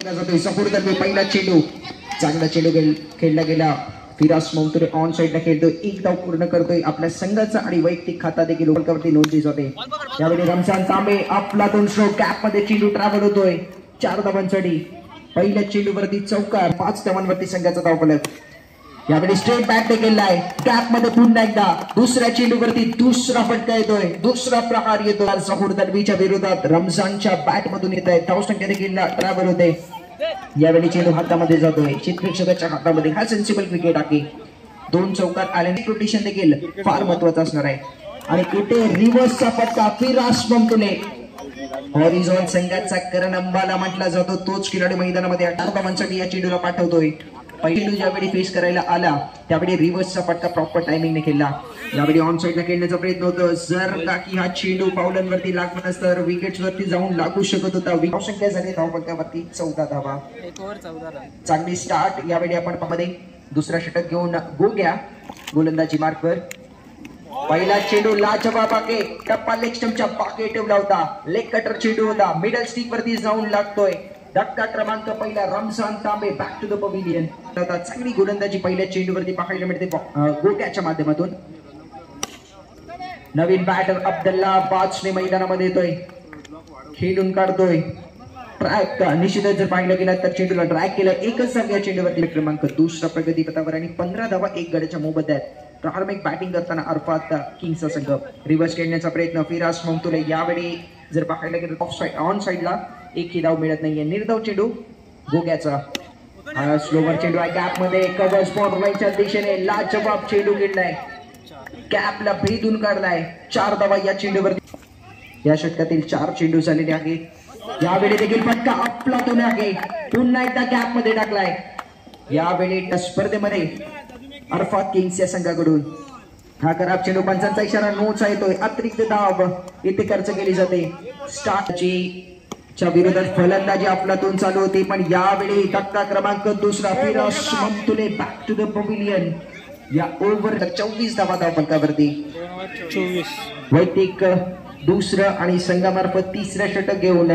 सफरदर्वी पहिला चेंडू चांगला चेंडू खेळला गेला. फिरास मौतुरे ऑन साइडला खेळतोय, एक धाव पूर्ण करतोय. आपल्या संघाचा आणि वैयक्तिक खाता देखील वर्ल्डकपवरती नोंदली जाते. यावेळी रमजान तांबे आपला 2 स्ट्रोक कॅप मध्ये चेंडू ट्रॅव्हल होतोय 4 धावांसाठी. पहिल्या चेंडूवरती चौकार, 5 धावांवरती संघाचा धावफलक. यावेळी स्ट्रेट बॅक देखील आहे कॅप मध्ये पुन्हा एकदा. दुसऱ्या चेंडूवरती दुसरा फटका येतोय, दुसरा प्रहार येतोय. सफरदर्वीच्या विरोधात रमजानच्या बॅट मधून येत आहे. धावसंख्या देखील ट्रॅव्हल होते. यावेळी चेंडू हातामध्ये जातोय क्षेत्ररक्षकाच्या हातामध्ये. हा सेन्सिबल क्रिकेट आहे. 2 चौकार आले. रोटेशन देखील फार महत्वाचं असणार आहे. आणि इथे रिव्हर्सचा फटका फिरास ममतुले. हॉरिझॉन संघाचा करण अंबाला म्हटला जातो. तोच खिलाडी मैदानामध्ये 8 धावांसाठी या चेंडूला पाठवतोय. पहिला ज्यावेळी फेस करायला आला त्यावेळी रिव्हर्सचा फटका प्रॉपर टायमिंगने खेळला. यावेळी ऑन साइडला खेळण्याचा प्रयत्न होता. जर का की हा चेंडू पावलांवरती लागला नसता तर विकेट्स वरती जाऊन लागू शकत होता. धावसंख्या झाली धावफलकावरती 14 धावा. चांगली स्टार्ट. यावेळी आपण पाहमध्ये दुसरा षटक घेऊन गोग्या गोलंदाजी मार्कवर. पहिला चेंडू लाजवाब आहे. टप्पा लेग स्टंपच्या पाके ठेवला होता. लेग कटर चेंडू होता. मिडल स्टिक वरती जाऊन लागतोय. धक्का क्रमांक पहिला रमजान तांबे बॅक टू द पवेलियन. चांगली गोलंदाजी पहिल्या चेंडूवरती पाहायला मिळते गोट्याच्या माध्यमातून. नवीन बॅटर अब्दुल्ला बाचने मैदानामध्ये येतोय, खेळून काढतोय. ट्रॅक निश्चितच जर पाहिलं गेलं तर चेंडूला ड्रॅग केलं. एकच जाग या चेंडूवरती क्रमांक दुसरा प्रगतीपथावर आणि 15 धावा 1 गड्याच्या मोबदल्यात. प्रारंभिक बॅटिंग करताना अरफात किंग्सचा संघ. रिव्हर्स खेळण्याचा प्रयत्न फिरास ममतुले. यावेळी जर पाहायला गेलं ऑफ साइड ऑन साइडला एकही धाव मिळत नाहीये. निर्धाव चेंडू गोग्याचा. स्लोवर चेंडू आहे गॅप मध्ये. कव्हर स्पॉट लाईनच्या दिशेने लाजवाब चेंडू खेळलाय. कॅपला भेदून काढलाय. 4 धावा या चेंडूवरती. या षटकातील 4 चेंडू झालेले आहेत. यावेळी देखील फटका आपलातून आहे. पुन्हा एकदा कॅप मध्ये टाकलाय. यावेळी स्पर्धेमध्ये अरफात किंग्स या संघाकडून हा खराब चेंडू. पंचांचा इशारा नोचा येतोय. अतिरिक्त धाव इथे खर्च केली जाते. स्टार्टची च्या विरोधात फलंदाजी आपलातून चालू होती पण यावेळी धक्का क्रमांक दुसरा. फिरास ममतुले बॅक टू द पवेलियन. या ओव्हर 24 धावा धावफलकावरती. 24 वैयक्तिक दुसरं आणि संघामार्फत तिसऱ्या षटक घेऊन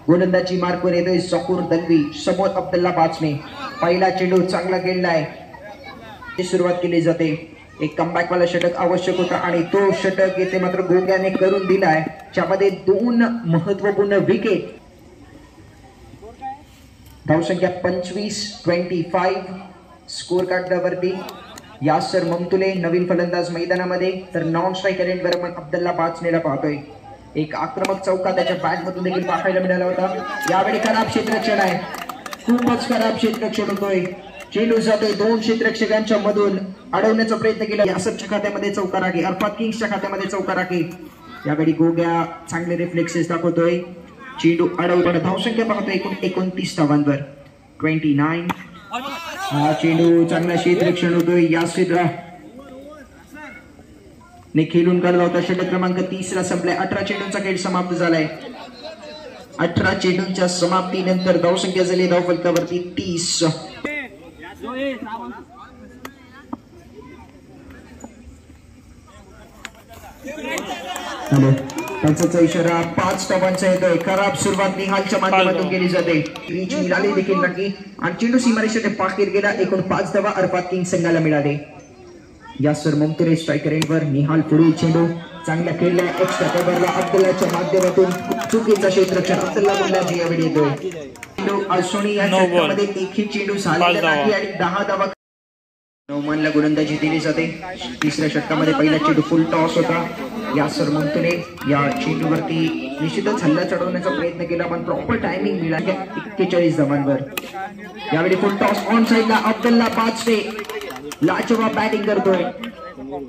गोलंदाजी मार्कवर येतोय सफरदर्वी. समोर अब्दुल्ला बाचने. पहिला चेंडू चांगला खेळलाय. सुरुवात केली जाते. एक कमबॅक वाला षटक आवश्यक होता आणि तो षटक येथे मात्र गोग्याने करून दिलाय. ज्यामध्ये 2 महत्वपूर्ण विकेट. धावसंख्या 25-25 स्कोर कार्डवरती. यासर ममतुले नवीन फलंदाज मैदानामध्ये तर नॉन स्ट्रायकर एंडवर आपण अब्दुल्ला बाचनेला पाहतोय. एक आक्रमक चौका त्याच्या बॅट मधून देखील पाहायला मिळाला होता. यावेळी खराब क्षेत्ररक्षण आहे. खूपच खराब क्षेत्ररक्षण होतोय. चेंडू जातोय 2 क्षेत्ररक्षकांच्या मधून. अडवण्याचा प्रयत्न केला. यासरच्या खात्यामध्ये चौकार आहे. अरफात किंग्सच्या खात्यामध्ये चौकार आहे. यावेळी गोग्या चांगले रिफ्लेक्सेस दाखवतोय. चेंडू अडवताना धावसंख्या पाहतोय एकूण 29 धावांवर 29. हा चेंडू चांगला क्षेत्ररक्षण होतोय. यासिर ने खेळून काढला होता. षटक क्रमांक 3 संपलाय. 18 चेंडूंचा खेळ समाप्त झालाय. 18 चेंडूंच्या समाप्तीनंतर धावसंख्या झाली धावफलकावरती 30. त्यांचा इशारा 5 धावांचा येतोय. खराब सुरुवात निहालच्या माध्यमातून केली जाते. रीच मिळाली देखील नक्की आणि चेंडू सीमारेषेच्या पाठीवर गेला. एकूण 5 धावा अरफात किंग्स संघाला मिळाले. यासर ममतुले स्ट्रायकर एंडवर. निहाल पुढील चेंडू चांगला खेळला. एक्स्ट्रा कव्हरला अब्दुल्लाच्या माध्यमातून चुकीचा क्षेत्ररक्षण. अब्दुल्ला गोलंदाजी यावेळी येतोय. चेंडू अश्वनी या षटकामध्ये एकही चेंडू झालेला नाही आणि 10 धावा. नौमानला गोलंदाजी दिली जाते. तिसऱ्या षटकामध्ये पहिला चेंडू फुल टॉस होता. यासर ममतुले या चेंडूवरती निश्चितच हल्ला चढवण्याचा प्रयत्न केला पण प्रॉपर टायमिंग मिळाला 41 धावांवर. यावेळी फुल टॉस ऑन साइडला अब्दुल्ला बाचने लाजवाब बॅटिंग करतोय.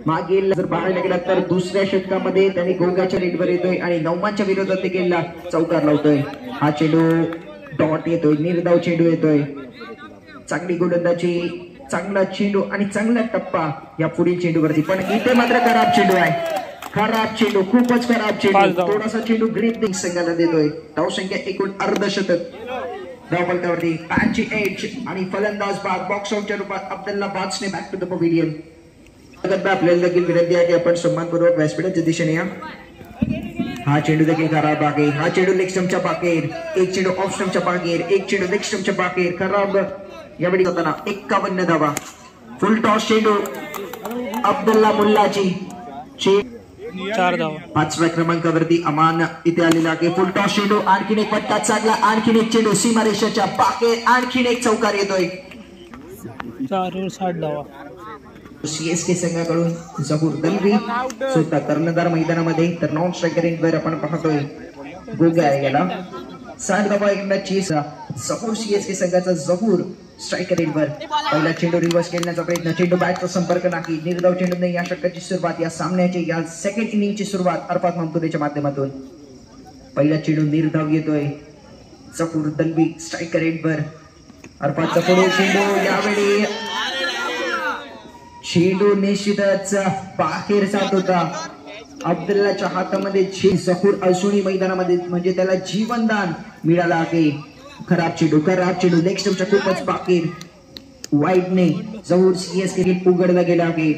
मागील जर पाहायला गेला तर दुसऱ्या षटकामध्ये त्यांनी गोग्याच्या लीडवर येतोय आणि नौमानच्या विरोधात देखील चौकार लावतोय. हा चेंडू डॉट येतोय. निर्धाव चेंडू येतोय. चांगली गोलंदाजी, चांगला चेंडू आणि चांगला टप्पा या पुढील चेंडूवरती. पण इथे मात्र खराब चेंडू आहे. खराब चेंडू, खूपच खराब चेंडू. थोडासा चेंडू ग्रीन संघाला देतोय. धावसंख्या एकूण अर्धशतक धावफलकावरती 85 आणि फलंदाज बाद बॉक्स आउटच्या रूपात अब्दुल्ला बाचने बॅक टू द पवेलियन. आपल्याला देखील विनंती आहे की आपण सन्मानपूर्वक व्यासपीठाच्या दिशेने या. हा चेंडू देखील खराब आहे. हा चेंडू लेग स्टंपच्या बाहेर, एक चेंडू ऑफ स्टंपच्या बाहेर, एक चेंडू लेग स्टंपच्या बाहेर, खराब. यावेळी होताना 51 धावा. फुल टॉस चेंडू अब्दुल्ला मुल्लाची 4 धावा. 5व्या क्रमांकावरती अमान इथे आलेला आहे. फुल टॉस चेंडू, आणखीन एक फटका चांगला, आणखीन एक चेंडू सीमारेषेच्या बाहेर, आणखीन एक चौकार येतोय. 4 धावा. सीएसके संघाकडून जहूर दलवी स्वतः कर्णधार मैदानामध्ये, तर नॉन स्ट्रायकर एंडवर आपण पाहतोय गोग्या गेला 60 धावा एकदा चेस. जहूर सीएसके संघाचा जहूर स्ट्रायकर एंडवर. पहिला चेंडू रिव्हर्स खेळण्याचा प्रयत्न, चेंडू बॅटचा संपर्क नाही. निर्धाव चेंडूने या षटकाची सुरुवात, या सामन्याची या सेकंड इनिंगची सुरुवात अरफात ममतुरेच्या माध्यमातून. पहिला चेंडू निर्धाव येतोय जहूर दलवी स्ट्रायकर एंडवर. अरफातचा पुढे चेंडू, यावेळी चेंडू निश्चितच बाहेर जात होता. अब्दुल्लाच्या हातामध्ये जहूर असूनही मैदानामध्ये म्हणजे त्याला जीवनदान मिळालं आहे. खराब चेंडू, लेग स्टंपच्या खूपच बाहेर, वाईडने जहूर सीएसके उघडला गेला आहे.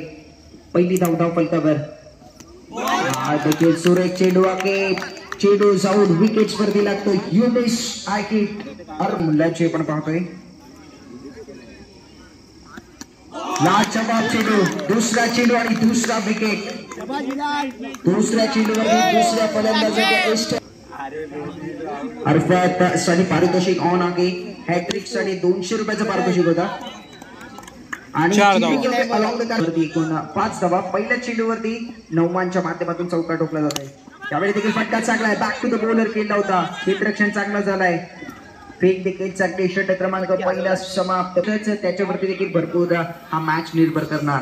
पहिली धाव फलकावर. हा देखील सुरेख चेंडू आहे. चेंडू जाऊन विकेट्स वरती लागतो. युनिस आयकिट मुलाचे पण पाहतोय. लाजवाब चेंडू, दुसरा चेंडू आणि दुसरा विकेट. दुसऱ्या चेंडूवर दुसऱ्या फलंदाजाचे अरफात साठी पारितोषिक ऑन आहे. हॅट्रिक साठी 200 रुपयाचा पारितोषिक होता. आणि एकूण 5 धावा. पहिल्या चेंडूवरती नौमानच्या माध्यमातून चौकार ठोकला जात आहे. त्यावेळी देखील फटका चांगला आहे, बॅक टू द बॉलर केला होता. क्षेत्ररक्षण चांगला झालाय. फेक देखील चांगले. षटक क्रमांक पहिला समाप्त. त्याच्यावरती देखील भरपूर हा मॅच निर्भर करणार.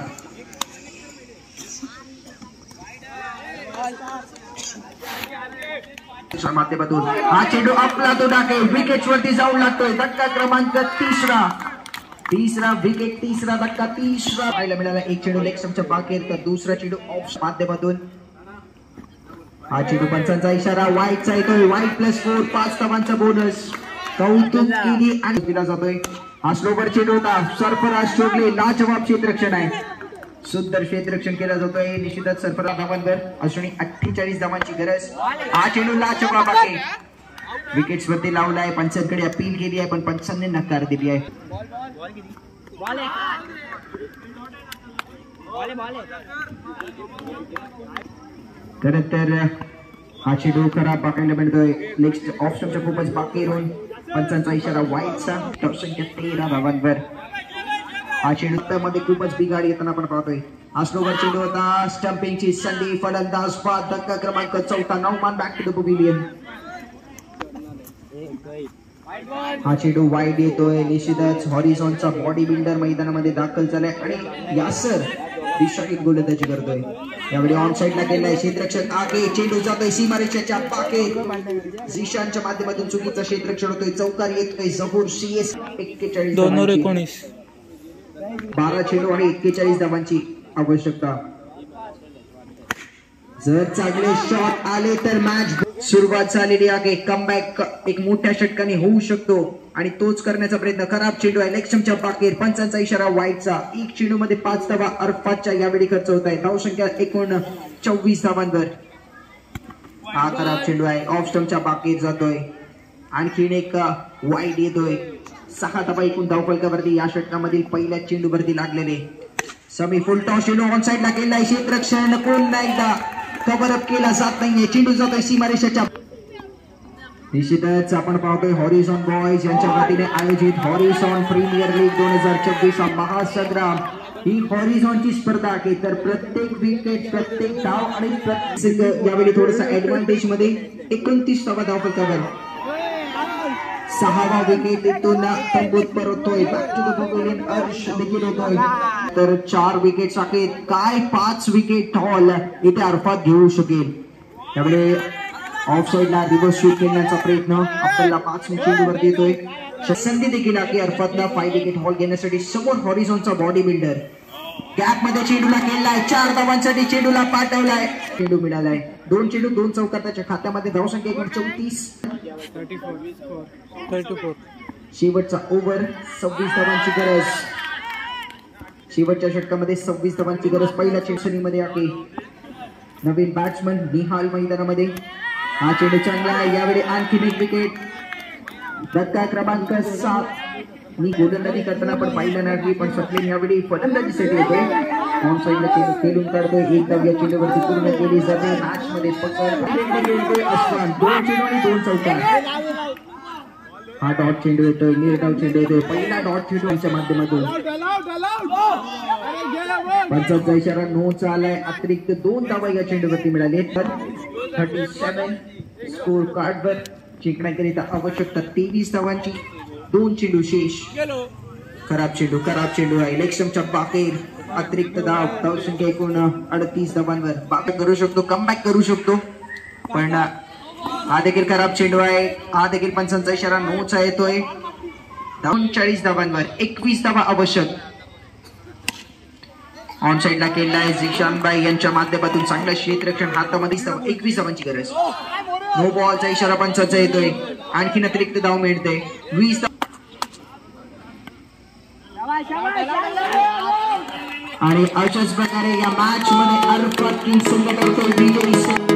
माध्यमातून हा चेंडू आपला तो टाके विकेट वरती जाऊन लागतोय. धक्का क्रमांक तिसरा विकेट, तिसरा धक्का, तिसरा पाहायला मिळाला. एक चेंडू लेग स्टंपच्या बाहेर, तर दुसरा चेंडू ऑफ माध्यमातून. हा चेंडू पंचांचा इशारा, वाईटचा येतोय. वाईट +4, 5 धावांचा बोनस. कौतुक केली आणि दिला जातोय. हा स्लोवर चेंडू होता. सरफराज शोधले, लाजवाब क्षेत्ररक्षण आहे. सुंदर क्षेत्ररक्षण केलं जातोय. निश्चितच सरफराज धावांवर असूनही 48 धावांची गरज. हा चेंडू लाजवाब आहे. विकेट्स वरती लावलाय. पंचांकडे अपील केली आहे, पण पंचांनी नकार दिली आहे. खरं तर हा चेंडू खराब बघायला मिळतोय. लेग ऑफ स्टंपच्या खूपच बाकी राहून पंचांचा इशारा, वाईटचा. संख्या 13 धावांवर. हा चेंडू मध्ये खूपच बिघाड येताना आपण पाहतोय. हा स्लोवर चेंडू होता. स्टंपिंगची संधी, फलंदाज बाद. धक्का क्रमांक 4, Nauman back to the pavilion. हा चेंडू वाईड येतोय. निश्चितच हॉरिझॉनचा बॉडी बिल्डर मैदानामध्ये दाखल झालाय आणि यासर दिशाहीन गोलंदाजी करतोय. यावेळी ऑन साइडला गेलाय. क्षेत्ररक्षण आगे, चेंडू जातोय सीमारेषेच्या बाहेर. झिशानच्या माध्यमातून चुकीचं क्षेत्ररक्षण होतोय. चौकार येतोय. जहूर सीएस 41, 12 चेंडू आणि 41 धावांची आवश्यकता. जर चांगले शॉट आले तर मॅच सुरुवात झालेली आहे. कमबॅक एक मोठ्या षटकाने होऊ शकतो आणि तोच करण्याचा प्रयत्न. खराब चेंडू आहे. लेग स्टंपच्या बाहेर, पंचांचा इशारा, वाईटचा. एक चेंडू मध्ये 5 धावा अरफातच्या यावेळी खर्च होत आहे. धावसंख्या एकूण 24 धावांवर. हा खराब चेंडू आहे. ऑफ स्टंपच्या बाहेर जातोय. आणखीन एक वाईड येतोय. 6 धावा एकूण धावफलकावरती या षटकामधील पहिल्या चेंडूवरती लागलेले. समी फुल टॉस चेंडू ऑन साइडला केलाय. क्षेत्ररक्षण पुन्हा एकदा कव्हर अप केला जात नाहीये. चेंडू जातोय सीमारेषेच्या. निश्चितच आपण पाहतोय हॉरिझॉन बॉयज यांच्या वतीने आयोजित हॉरिझॉन प्रीमियर लीग 2024 हा महासंग्राम. ही हॉरिझॉनची स्पर्धा आहे, तर प्रत्येक विकेट, प्रत्येक धाव आणि प्रत्येक यावेळी थोडंसं ऍडव्हान्टेज मध्ये 29 धावा धावफलकावर. 6वा विकेट तिथून तंबूत परततोय. बॅक टू द पवेलियन अर्श देखील होतोय. तर 4 विकेट्स आहेत. काय 5 विकेट हॉल इथे अरफात घेऊ शकेल. त्यामुळे ऑफ साइडला रिव्हर्स शूट खेळण्याचा प्रयत्न आपल्याला 5 चेंडूवरती येतोय. संधी देखील आहे अरफातला 5 विकेट हॉल घेण्यासाठी. समोर हॉरिझॉनचा बॉडी बिल्डर गॅप मध्ये चेंडूला खेळलाय. 4 धावांसाठी चेंडूला पाठवलाय. चेंडू मिळालाय. 2 चेंडू 2 चौकार त्याच्या खात्यामध्ये. धावसंख्या 34. शेवटचा ओव्हर. 26 धावांची गरज. शेवटच्या षटकामध्ये 26 धावांची गरज. पहिल्या चेंडूमध्ये आहे नवीन बॅट्समन निहाल मैदानामध्ये. हा चेंडू चांगला आहे. यावेळी आणखीन एक विकेट. धक्का क्रमांक 7. मी गोलंदाजी करताना पण पाहिलं नाही, पण सचिन यावेळी फलंदाजीसाठी येतोय. ऑन साईडला चेंडू खेळून काढतोय. एक धाव या चेंडूवरती पूर्ण केली जाते. मॅच मध्ये पकड येतोय अश्वान. 2 चेंडू आणि 2 चौकार. हा डॉट चेंडू येतोय. निर्धाव चेंडू येतोय. पहिला डॉट चेंडू यांच्या माध्यमातून. पंचांचा इशारा नो चालाय. अतिरिक्त 2 धावा या चेंडूवरती मिळाले. 37 स्कोर कार्डवर जिंकण्याकरिता आवश्यकता 23 धावांची. 2 चेंडू शेष. खराब चेंडू आहे. इलेक्शनच्या बाहेर. अतिरिक्त धाव संख्या एकूण 38 धावांवर. बाकी करू शकतो, कमबॅक करू शकतो, पण हा देखील खराब चेंडू आहे. हा देखील पंचांचा इशारा नोचा येतोय. 39 धावांवर 21 धावा आवश्यक. ऑन साईडला केलेला आहे झिशानबाई यांच्या माध्यमातून. चांगलं क्षेत्ररक्षण हातामध्ये. 21 धावांची गरज. नो बॉलचा इशारा पंचांचा येतोय. आणखीन अतिरिक्त धाव मिळते. 20 आणि अशाच प्रकारे या मॅच मध्ये अरफात किंग संघ करतोय विजयी.